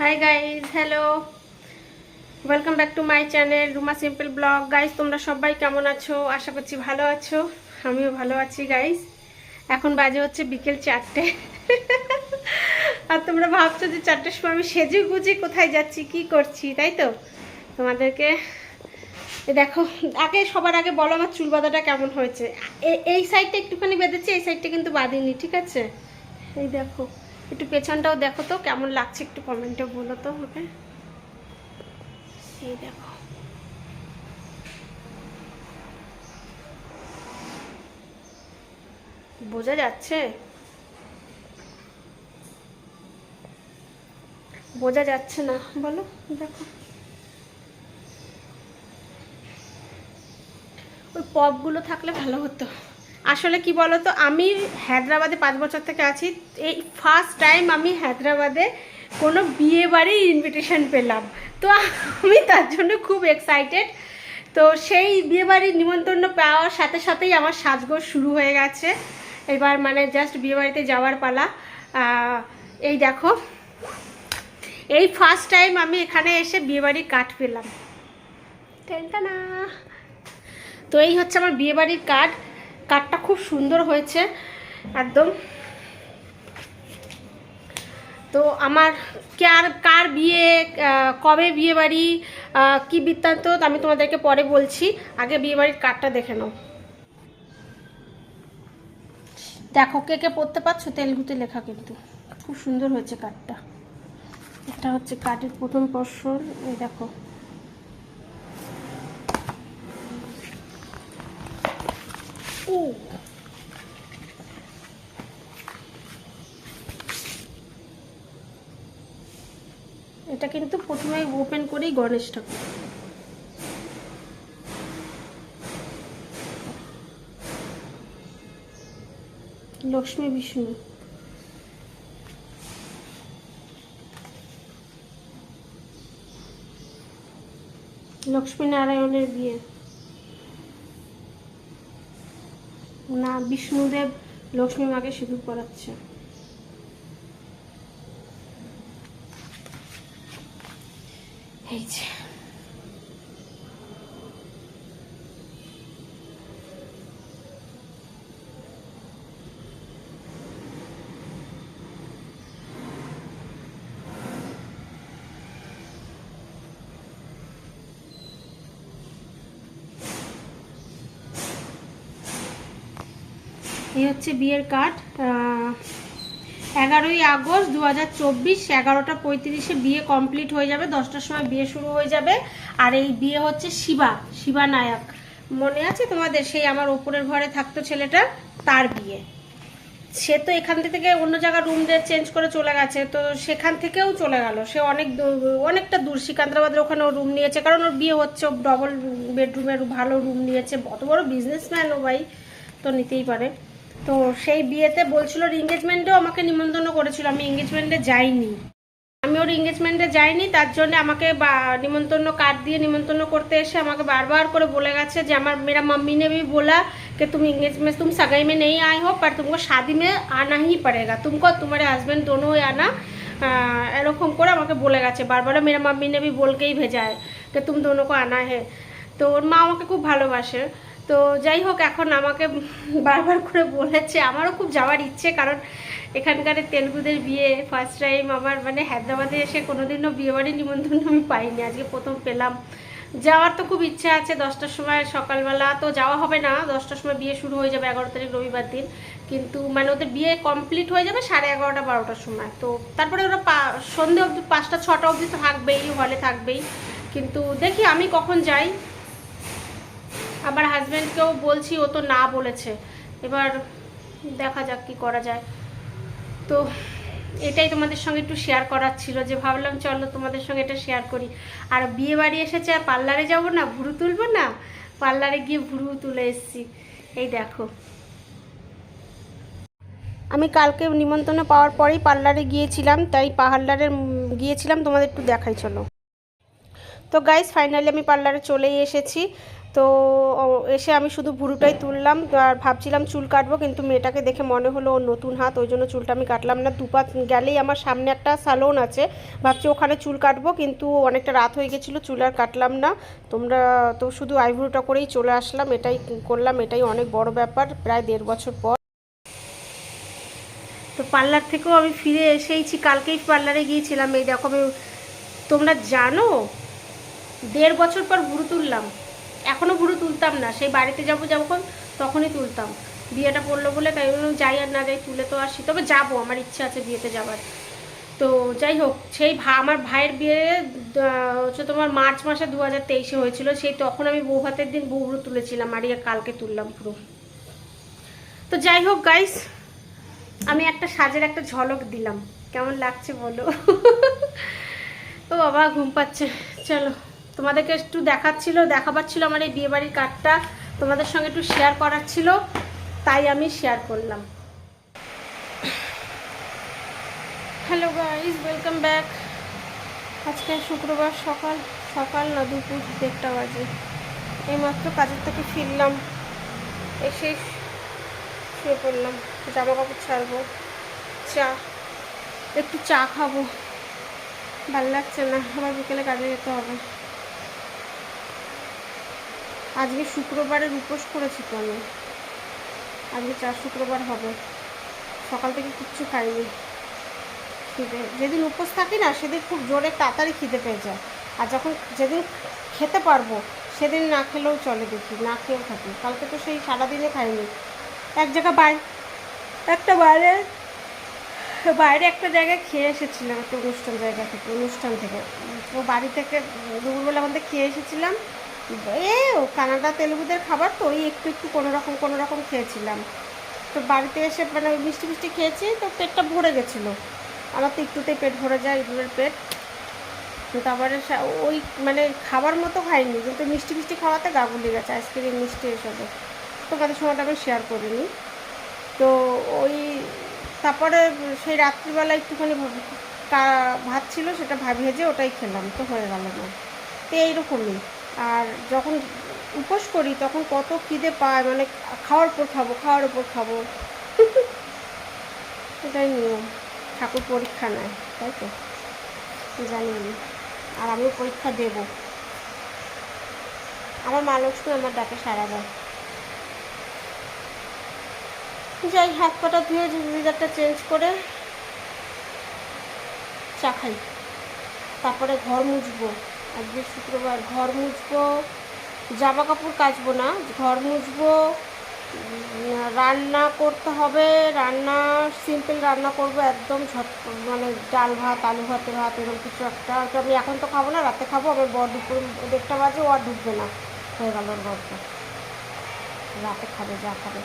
Hi guys, hello, welcome back to my channel Ruma simple blog. Guys তোমরা সবাই কেমন আছো? আশা করছি ভালো আছো। আমিও ভালো আছি গাইজ। এখন বাজে হচ্ছে বিকেল 4টে। আর তোমরা ভাবছো যে 4টের সময় আমি সেজে গুজে কোথায় যাচ্ছি, কি করছি, তাই তো? তোমাদেরকে দেখো, সবার আগে বলো আমার চুল বাঁধাটা কেমন হয়েছে। এই সাইডটা একটুখানি বেঁধেছি, এই সাইডটা কিন্তু বাঁধিনি, ঠিক আছে? এই দেখো, একটু পেছনটাও দেখো তো কেমন লাগছে, একটু কমেন্টে বলো তো আমাকে। এই দেখো, বোঝা যাচ্ছে? বোঝা যাচ্ছে না বলো? দেখো, ওই পপগুলো থাকলে ভালো হতো। আসলে কি বলো তো, আমি হায়দ্রাবাদে 5 বছর থেকে আছি। এই ফার্স্ট টাইম আমি হায়দ্রাবাদে কোনো বিয়ে বাড়ির ইনভিটেশন পেলাম। তো আমি তার জন্য খুব এক্সাইটেড। তো সেই বিয়ে বাড়ির নিমন্ত্রণ পাওয়ার সাথে সাথেই আমার সাজগোজ শুরু হয়ে গেছে। এবার মানে জাস্ট বিয়ে বাড়িতে যাওয়ার পালা। এই দেখো, এই ফার্স্ট টাইম আমি এখানে এসে বিয়েবাড়ির কার্ড পেলাম। না, তো এই হচ্ছে আমার বিয়েবাড়ির কার্ডটা খুব সুন্দর হয়েছে একদম। তো আমার কার বিয়ে, কবে বিয়ে বাড়ি, কী বৃত্তান্ত আমি তোমাদেরকে পরে বলছি। আগে বিয়েবাড়ির কার্ডটা দেখে নাও। দেখো, কে কে পড়তে পারছো, তেলুগুতে লেখা, কিন্তু খুব সুন্দর হয়েছে কার্ডটা। এটা হচ্ছে কার্ডের প্রথম পোরশন। এই দেখো, এটা কিন্তু প্রথমে ওপেন করেই গণেশ ঠাকুর। লক্ষ্মী বিষ্ণু, লক্ষ্মী নারায়ণের বিয়ে, না বিষ্ণুদেব লক্ষ্মী মাকে সিঁদুর পরাচ্ছে। এই যে এই হচ্ছে বিয়ের কার্ড। 11ই আগস্ট 2024, 11টা 35 বিয়ে কমপ্লিট হয়ে যাবে। 10টার সময় বিয়ে শুরু হয়ে যাবে। আর এই বিয়ে হচ্ছে শিবা নায়ক, মনে আছে তোমাদের? সেই আমার ওপরের ঘরে থাকতো ছেলেটা, তার বিয়ে। সে তো এখান থেকে অন্য জায়গায় রুম চেঞ্জ করে চলে গেছে, তো সেখান থেকেও চলে গেল। সে অনেকটা দূর, সিকান্দ্রাবাদের ওখানে রুম নিয়েছে, কারণ ওর বিয়ে হচ্ছে। ডবল বেডরুমের ভালো রুম নিয়েছে। অত বড় বিজনেসম্যান ও ভাই, তো নিতেই পারে। তো সেই বিয়েতে বলছিল, এঙ্গেজমেন্টেও আমাকে নিমন্ত্রণ করেছিল, আমি এঙ্গেজমেন্টে যাইনি। আমি ওর এঙ্গেজমেন্টে যাইনি, তার জন্য আমাকে নিমন্ত্রণ কার্ড দিয়ে নিমন্ত্রণ করতে এসে আমাকে বারবার করে বলে গেছে যে আমার मेरा मम्मी ने भी बोला कि तुम एंगेजमेंट, तुम सगाई में नहीं आए हो, पर तुमको शादी में आना ही पड़ेगा, तुमको और तुम्हारे हस्बैंड दोनों ही आना। এরকম করে আমাকে বলে গেছে বারবার। मेरा मम्मी ने भी बोल के ही भेजा है कि तुम दोनों को आना है। তো ওর মা আমাকে খুব ভালোবাসে। তো যাই হোক, এখন আমাকে বারবার করে বলেছে। আমারও খুব যাওয়ার ইচ্ছে, কারণ এখানকার তেলুগুদের বিয়ে ফার্স্ট টাইম আমার, মানে হায়দ্রাবাদে এসে কোনোদিনও বিয়েবাড়ির নিমন্ত্রণ আমি পাইনি, আজকে প্রথম পেলাম। যাওয়ার তো খুব ইচ্ছা আছে। 10টার সময় সকালবেলা তো যাওয়া হবে না, 10টার সময় বিয়ে শুরু হয়ে যাবে, 11 তারিখ রবিবার দিন। কিন্তু মানে ওদের বিয়ে কমপ্লিট হয়ে যাবে 11:30 12টার সময়। তো তারপরে ওরা সন্ধে অবধি 5টা 6টা অবধি তো থাকবেই, হলে থাকবেই। কিন্তু দেখি আমি কখন যাই। আবার হাজব্যান্ডকেও বলছি, ও তো না বলেছে। এবার দেখা যাক কি করা যায়। তো এটাই তোমাদের সঙ্গে একটু শেয়ার করার ছিল, যে ভাবলাম চলো তোমাদের সঙ্গে এটা শেয়ার করি। আর বিয়ে বাড়ি এসেছে, আর পার্লারে যাবো না, ভুরু তুলবো না? পার্লারে গিয়ে ভুরু তুলে এসেছি। এই দেখো, আমি কালকে নিমন্ত্রণ পাওয়ার পরেই পার্লারে গিয়েছিলাম, তাই পার্লারে গিয়েছিলাম, তোমাদের একটু দেখাই চলো। তো গাইস, ফাইনালি আমি পার্লারে চলেই এসেছি। তো এসে আমি শুধু ভুরুটাই তুললাম আর ভাবছিলাম চুল কাটবো, কিন্তু মেয়েটাকে দেখে মনে হলো ওর নতুন হাত, ওই জন্য চুলটা আমি কাটলাম না। দুপাত গেলেই আমার সামনে একটা স্যালন আছে, ভাবছি ওখানে চুল কাটবো, কিন্তু অনেকটা রাত হয়ে গেছিলো, চুল আর কাটলাম না। তোমরা তো শুধু আইব্রোটা করেই চলে আসলাম, এটাই করলাম, এটাই অনেক বড় ব্যাপার, প্রায় 1.5 বছর পর। তো পার্লার থেকেও আমি ফিরে এসেইছি, কালকেই পার্লারে গিয়েছিলাম। এই দেখো আমি, তোমরা জানো 1.5 বছর পর ভুরু তুললাম। এখনও ভুরু তুলতাম না, সেই বাড়িতে যাবো যখন তখনই তুলতাম, বিয়েটা পড়লো বলে তাই যাই আর না যাই তুলে তো আসি, তবে যাবো, আমার ইচ্ছা আছে বিয়েতে যাবার। তো যাই হোক, সেই আমার ভাইয়ের বিয়ে হচ্ছে তোমার মার্চ মাসে 2023-এ হয়েছিল, সেই তখন আমি বউ ভাতের দিন ভুরু তুলেছিলাম, আর কালকে তুললাম পুরো। তো যাই হোক গাইস, আমি একটা সাজের একটা ঝলক দিলাম, কেমন লাগছে বলো? ও বাবা ঘুম পাচ্ছে, চলো তোমাদেরকে একটু দেখাবার ছিল আমার এই বিয়েবাড়ির কার্ডটা, তোমাদের সঙ্গে একটু শেয়ার করার ছিল, তাই আমি শেয়ার করলাম। Hello guys, welcome back. আজকে শুক্রবার, সকাল সকাল না দুপুর 1টা বাজে, এইমাত্র কাজের থেকে ফিরলাম, এসে শুয়ে পড়লাম, জামা কাপড় ছাড়বো, একটু চা খাবো, ভালো লাগছে না, আবার বিকেলে কাজে যেতে হবে। আজকে শুক্রবারের উপোস করেছি তো আমি, আজকে 4 শুক্রবার হবে, সকাল থেকে কিচ্ছু খাইনি। খিদে যেদিন উপোস থাকি না সেদিন খুব জোরে তাড়াতাড়ি খিদে পেয়ে যায়, আর যেদিন খেতে পারবো সেদিন না খেলেও চলে, দেখি না খেয়েও থাকি। কালকে তো সেই সারাদিনে খাইনি, এক জায়গায় বাইরে একটা জায়গায় খেয়ে এসেছিলাম, একটা অনুষ্ঠান থেকে তো বাড়ি থেকে দুপুরবেলা আমাদের খেয়ে এসেছিলাম। ও কানাডা তেলেগুদের খাবার তো, ওই একটু একটু কোনো রকম খেয়েছিলাম। তো বাড়িতে এসে মানে মিষ্টি খেয়েছি, তো পেটটা ভরে গেছিলো, আমার তো একটুতেই পেট ভরে যায়, ইঁদুরের পেট। তো তারপরে ওই মানে খাবার মতো খাইনি, কিন্তু মিষ্টি খাওয়াতে গা গুলি গেছে, আইসক্রিম মিষ্টি এসবে, তোমাদের সময়টা আমি শেয়ার করিনি। তো ওই তারপরে সেই রাত্রিবেলা একটুখানি ভাত ছিল, সেটা ভেজে ওটাই খেলাম, তো হয়ে গেল না। তো এইরকমই, আর যখন উপোস করি তখন কত খিদে পায়, মানে খাওয়ার উপর খাবো এটাই নিয়ম। ঠাকুর পরীক্ষা নেয়, তাই তো জানি, আর আমিও পরীক্ষা দেব। আমার মা লক্ষ্মী আমার ডাকে সারা দেয়। যাই, হাত পাটা ধুয়ে চুড়িদারটা চেঞ্জ করে চা খাই, তারপরে ঘর মুছবো। আজকে শুক্রবার, ঘর মুছবো, জামা কাপড় কাচবো না, ঘর মুছবো, রান্না করতে হবে, রান্না সিম্পল রান্না করবো একদম মানে ডাল ভাত, আলু ভাতের ভাত, এরকম কিছু একটা। আমি এখন তো খাবো না, রাতে খাবো, আমার বর দুপুর 1টা বাজে, ও আর ঢুকবে না, হয়ে গেল ওর গল্প, রাতে খাবে যা খাবে।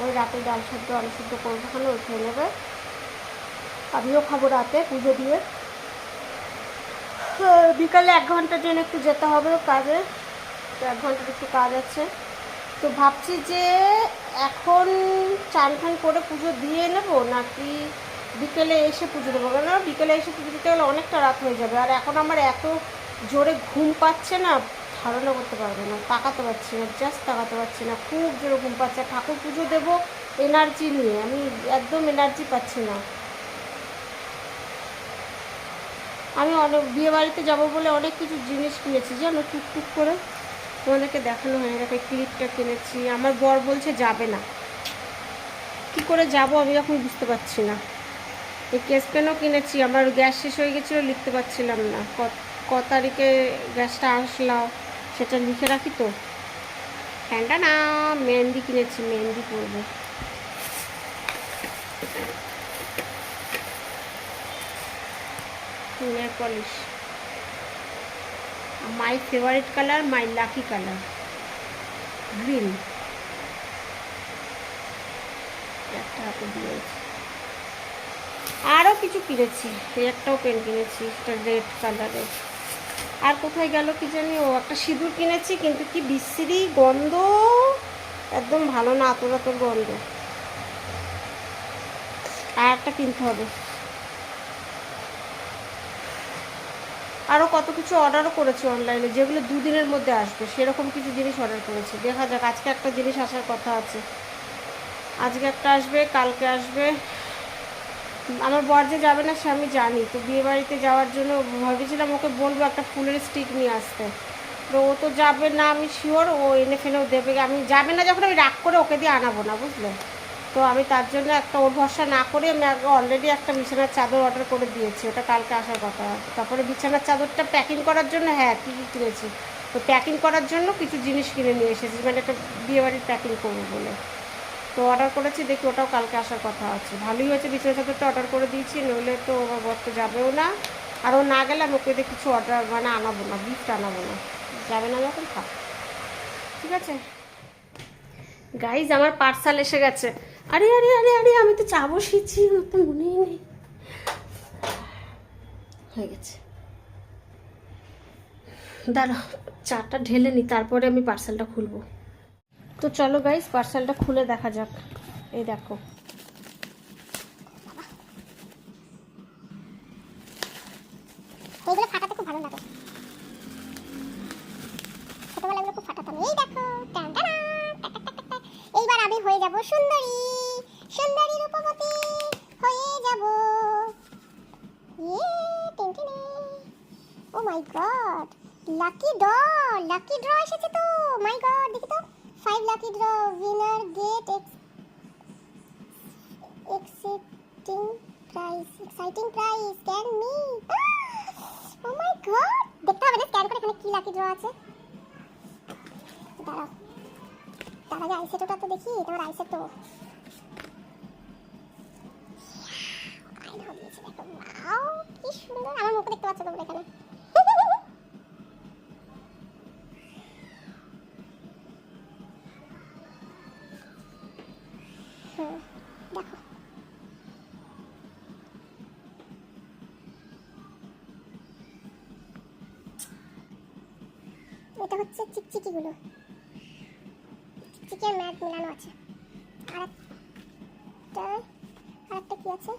ওই রাতে ডাল সেদ্ধ আলু সেদ্ধ করবো, ওখানে ওই খেয়ে নেবে, আমিও খাবো রাতে পুজো দিয়ে। বিকালে 1 ঘন্টার জন্য একটু যেতে হবে কাজে, তো 1 ঘন্টার একটু কাজ আছে। তো ভাবছি যে এখন চান ফান করে পুজো দিয়ে নেব, নাকি বিকেলে এসে পুজো দেবো, কেন বিকেলে এসে পুজো দিতে গেলে অনেকটা রাত হয়ে যাবে, আর এখন আমার এত জোরে ঘুম পাচ্ছে না, ধারণা করতে পারবে না, তাকাতে পারছি না, খুব জোরে ঘুম পাচ্ছে। ঠাকুর পুজো দেবো এনার্জি নিয়ে, আমি একদম এনার্জি পাচ্ছি না। আমি বিয়ে বাড়িতে যাবো বলে অনেক কিছু জিনিস কিনেছি জানো, টুকটুক করে, তোমাদেরকে দেখানো হয় না, ক্লিপটা কিনেছি, আমার বর বলছে যাবে না, কি করে যাব আমি এখন বুঝতে পারছি না। এই কেস পেনও কিনেছি, আমার গ্যাস শেষ হয়ে গেছিলো, লিখতে পারছিলাম না ক তারিখে গ্যাসটা আসলো, সেটা লিখে রাখি তো। ফ্যানটা না, মেহেন্দি কিনেছি, মেহেন্দি করবো। Nail polish, my favourite colour, my lucky colour green, একটা হাতে দিয়েছি। আরও কিছু কিনেছি, এই একটাও পেন কিনেছি, একটা রেড কালারের। আর কোথায় গেল কি জানি, ও একটা সিঁদুর কিনেছি, কিন্তু কি বিশ্রী গন্ধ, একদম ভালো না, আতর গন্ধ। আর একটা কিনতে হবে, আরও কত কিছু অর্ডারও করেছি অনলাইনে, যেগুলো 2 দিনের মধ্যে আসবে, সেরকম কিছু জিনিস অর্ডার করেছি। দেখা যাক, আজকে একটা জিনিস আসার কথা আছে, আজকে একটা আসবে, কালকে আসবে। আমার বর যে যাবে না সে আমি জানি, তো বিয়েবাড়িতে যাওয়ার জন্য ভেবেছিলাম ওকে বলবো একটা ফুলের স্টিক নিয়ে আসতে, তো ও তো যাবে না, আমি শিওর ও এনে ফেলেও দেবে। আমি যাবে না যখন আমি রাগ করে ওকে দিয়ে আনাবো না, বুঝলে। তো আমি তার জন্য একটা ওর ভরসা না করে আমি অলরেডি একটা বিছানার চাদর অর্ডার করে দিয়েছি, ওটা কালকে আসার কথা। তারপরে বিছানার চাদরটা প্যাকিং করার জন্য, হ্যাঁ কী কী কিনেছি, তো প্যাকিং করার জন্য কিছু জিনিস কিনে নিয়ে এসেছি, মানে একটা বিয়েবাড়ির প্যাকিং করবো বলে। তো অর্ডার করেছি, দেখি ওটাও কালকে আসার কথা আছে। ভালোই হয়েছে বিছানা চাদরটা অর্ডার করে দিয়েছি, নইলে তো আমার বর তো যাবেও না। আর ও না গেলে আমি ওকে দিয়ে কিছু অর্ডার মানে আনাবো না, গিফট আনাবো না, যাবে না যখন থাক, ঠিক আছে। গাইজ আমার পার্সেল এসে গেছে। আরে আরে আরে আরে আমি তো চা বসিয়েছি, আমার তো মনেই নেই। হয়ে গেছে, দাঁড়াও চাটা ঢেলে নি, তারপরে আমি পার্সেলটা খুলবো। তো চলো গাইজ পার্সেলটা খুলে দেখা যাক। এই দেখো, এইগুলো ফাটাতে খুব ভালো লাগে, ছোটবেলা এগুলো খুব ফাটাতাম। এই দেখো, টান টান, এইবার আমি হয়ে যাব সুন্দরী, সুন্দরী রূপবতী হয়ে যাব। Oh my god, lucky draw এসেছে তো, মাই গড দেখি তো। 5 lucky draw winner get exciting prize can me. Oh my god, দেখতে হবে না স্ক্যান করে এখানে কি লাকি ড্র আছে। দাঁড়াও, তার আগে আইসেটোটা তো দেখি, তোমার আইসেটো আয়না দিয়েছে দেখো, ওয়াও কি সুন্দর। আমার মুখ দেখতে পাচ্ছ তোমরা এখানে। দেখো এটা হচ্ছে চিকচিকিগুলো, চিকচিকি আর ম্যাট মিলানো আছে। আর একটা কি আছে,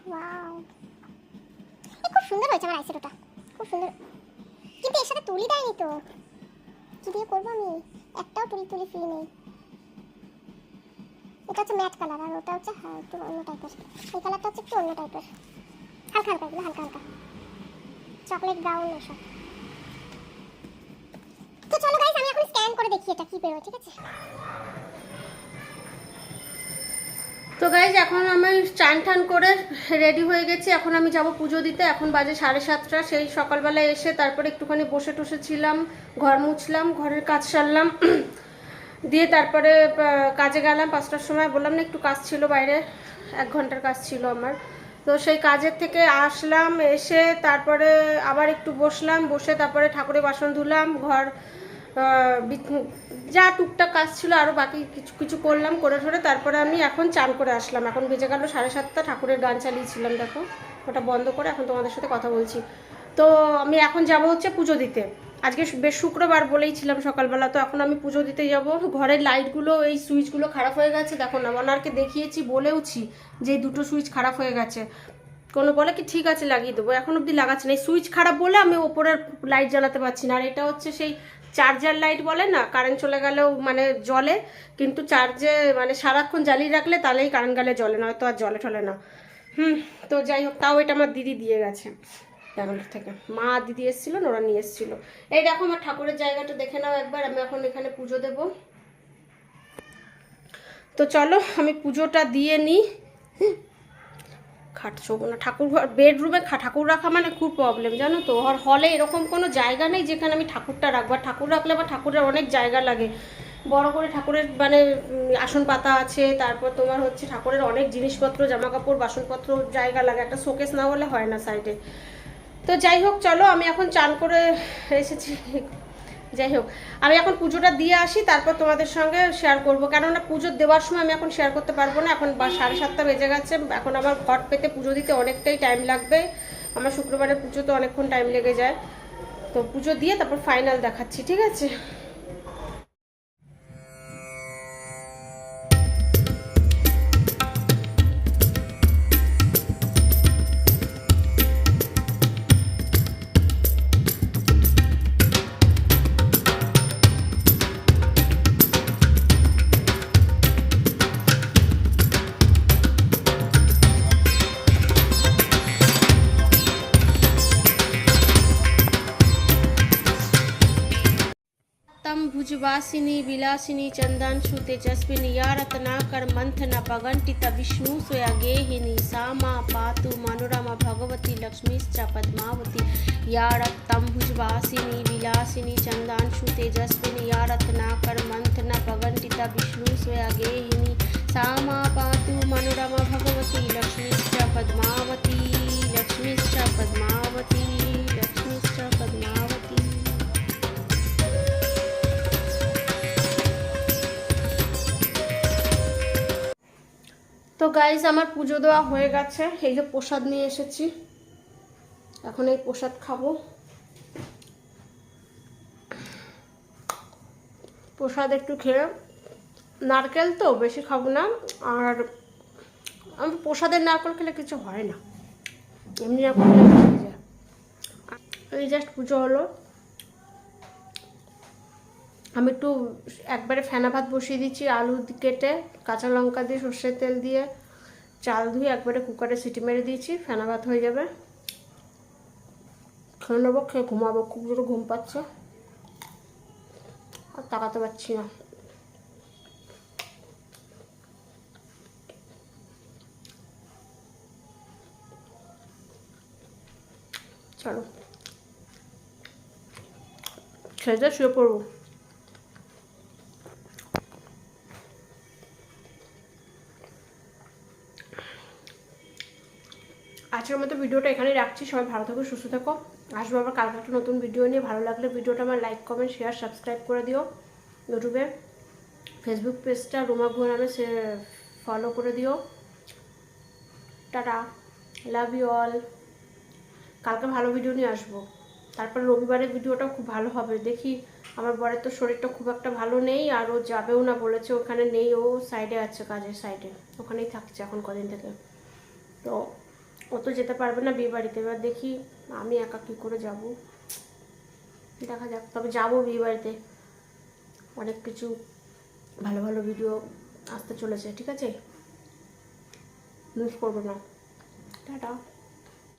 ওয়াও খুব সুন্দর হয়েছে আমার আইশ্যাডোটা, খুব সুন্দর। কিন্তু এর সাথে তুলি দেয়নি তো, কি দিয়ে করবো আমি, একটাও তুলি ফ্রি নেই। এটা হচ্ছে ম্যাট কালার, আর ওটা হচ্ছে হ্যাঁ একটু অন্য টাইপের। এই কালারটা হচ্ছে একটু অন্য টাইপের, হালকা হালকা, এগুলো হালকা হালকা চকলেট ব্রাউন এসব। তো চলো গাইস আমি এখন স্ক্যান করে দেখি এটা কি বেরোয়, ঠিক আছে। তো গাইজ এখন আমি চান টান করে রেডি হয়ে গেছি, এখন আমি যাব পুজো দিতে। এখন বাজে 7:30। সেই সকালবেলায় এসে তারপরে একটুখানি বসে টসেছিলাম, ঘর মুছলাম, ঘরের কাজ সারলাম, দিয়ে তারপরে কাজে গেলাম 5টার সময়। বললাম না একটু কাজ ছিল বাইরে, 1 ঘন্টার কাজ ছিল আমার। তো সেই কাজের থেকে আসলাম, এসে তারপরে আবার একটু বসলাম, বসে তারপরে ঠাকুরের বাসন ধুলাম, ঘর যা টুকটাক কাজ ছিল আরও বাকি কিছু কিছু করলাম, করে ঠরে তারপরে আমি এখন চান করে আসলাম। এখন বেজে গেল 7:30। ঠাকুরের গান চালিয়েছিলাম, দেখো ওটা বন্ধ করে এখন তোমাদের সাথে কথা বলছি। তো আমি এখন যাব হচ্ছে পুজো দিতে। আজকে বেশ শুক্রবার বলেইছিলাম সকালবেলা, তো এখন আমি পুজো দিতে যাব। ঘরের লাইটগুলো, এই সুইচগুলো খারাপ হয়ে গেছে, দেখো না ওনারকে দেখিয়েছি, বলেওছি যে 2টো সুইচ খারাপ হয়ে গেছে। কোনো বলে কি ঠিক আছে লাগিয়ে দেবো, এখন অবধি লাগাচ্ছে না। এই সুইচ খারাপ বলে আমি ওপরের লাইট জ্বালাতে পারছি না। আর এটা হচ্ছে সেই চার্জার লাইট বলে না, কারেন্ট চলে গেলেও মানে জ্বলে, কিন্তু চার্জে মানে সারাক্ষণ জ্বালিয়ে রাখলে তাহলেই কারেন্ট গেলে জ্বলে, না হয়তো আর জ্বলে ঠলে না। তো যাই হোক, তাও এটা আমার দিদি দিয়ে গেছে ব্যাঙ্গালোর থেকে, মা দিদি এসেছিলো, ওরা নিয়ে এসেছিলো। এই দেখো আমার ঠাকুরের জায়গাটা দেখে নাও একবার, আমি এখন এখানে পুজো দেব। তো চলো আমি পুজোটা দিয়ে নিই। খাটছো না, ঠাকুর ঘর বেডরুমে ঠাকুর রাখা মানে খুব প্রবলেম জানো তো। আর হলে এরকম কোনো জায়গা নেই যেখানে আমি ঠাকুরটা রাখবো। আর ঠাকুর রাখলে আমার ঠাকুরের অনেক জায়গা লাগে, বড় করে ঠাকুরের মানে আসন পাতা আছে, তারপর তোমার হচ্ছে ঠাকুরের অনেক জিনিসপত্র, জামা কাপড়, বাসনপত্র জায়গা লাগে, একটা শোকেস না হলে হয় না সাইডে। তো যাই হোক চলো আমি এখন চান করে এসেছি, যাই হোক আমি এখন পুজোটা দিয়ে আসি, তারপর তোমাদের সঙ্গে শেয়ার করবো। কেননা পুজো দেওয়ার সময় আমি এখন শেয়ার করতে পারবো না, এখন 7:30 বেজে গেছে। এখন আমার ঘট পেতে পুজো দিতে অনেকটাই টাইম লাগবে, আমার শুক্রবারের পুজো তো অনেকক্ষণ টাইম লেগে যায়। তো পুজো দিয়ে তারপর ফাইনাল দেখাচ্ছি, ঠিক আছে। तम भुजवासिनी विलासिनी चंदन तेजस्विनी या रत्नाकर मंथन पगंटित विष्णु स्वयगेहिनी सा मा पातु मनोरमा भगवती लक्ष्मीश्च पद्मावती या रक्तम भुजवासिनी विलासिनी चंदन तेजस्विनी या रत्नाकर मंथन पगंटित विष्णु स्वयगेहिनी सा मा पातु मनोरमा भगवती लक्ष्मीश्च पद्मावती लक्ष्मीश्च पद्मावती लक्ष्मीश्च पद्मावती। তো গাইজ আমার পুজো দেওয়া হয়ে গেছে, এই যে প্রসাদ নিয়ে এসেছি, এখন এই প্রসাদ খাবো। প্রসাদ একটু খেয়ে, নারকেল তো বেশি খাবো না, আর আমি প্রসাদের নারকেল খেলে কিছু হয় না, এমনি নারকেল খেলে হয়ে যায়। এই জাস্ট পুজো হলো, আমি একটু একবারে ফেনা ভাত বসিয়ে দিচ্ছি, আলু কেটে কাঁচা লঙ্কা দিয়ে সর্ষের তেল দিয়ে চাল ধুয়ে একবারে কুকারে সিটি মেরে দিয়েছি, ফেনা ভাত হয়ে যাবে। খেয়ে নেবো, খেয়ে ঘুমাবো, খুব জোরে ঘুম পাচ্ছে আর তাকাতে পারছি না। চলো খেয়ে দিয়ে শুয়ে পড়বো। আজকের মতো ভিডিওটা এখানেই রাখছি, সবাই ভালো থাকো, সুস্থ থাকো, আসবো আবার কালকে একটা নতুন ভিডিও নিয়ে। ভালো লাগলে ভিডিওটা আমার লাইক কমেন্ট শেয়ার সাবস্ক্রাইব করে দিও, ইউটিউবে ফেসবুক পেজটা রুমা গুহ নামে সে ফলো করে দিও। Tata, love you all. কালকে ভালো ভিডিও নিয়ে আসবো, তারপর রবিবারের ভিডিওটাও খুব ভালো হবে। দেখি, আমার বরের তো শরীরটা খুব একটা ভালো নেই, আর ও যাবেও না বলেছে, ওখানে নেই, ও সাইডে আছে, কাজের সাইডে, ওখানেই থাকছে এখন কদিন থেকে, তো ও তো যেতে পারবে না বিয়ে বাড়িতে। এবার দেখি আমি একা কী করে যাব, দেখা যাক, তবে যাবো বিয়ে বাড়িতে, অনেক কিছু ভালো ভালো ভিডিও আসতে চলেছে, ঠিক আছে, মিস করবো না। টাটা।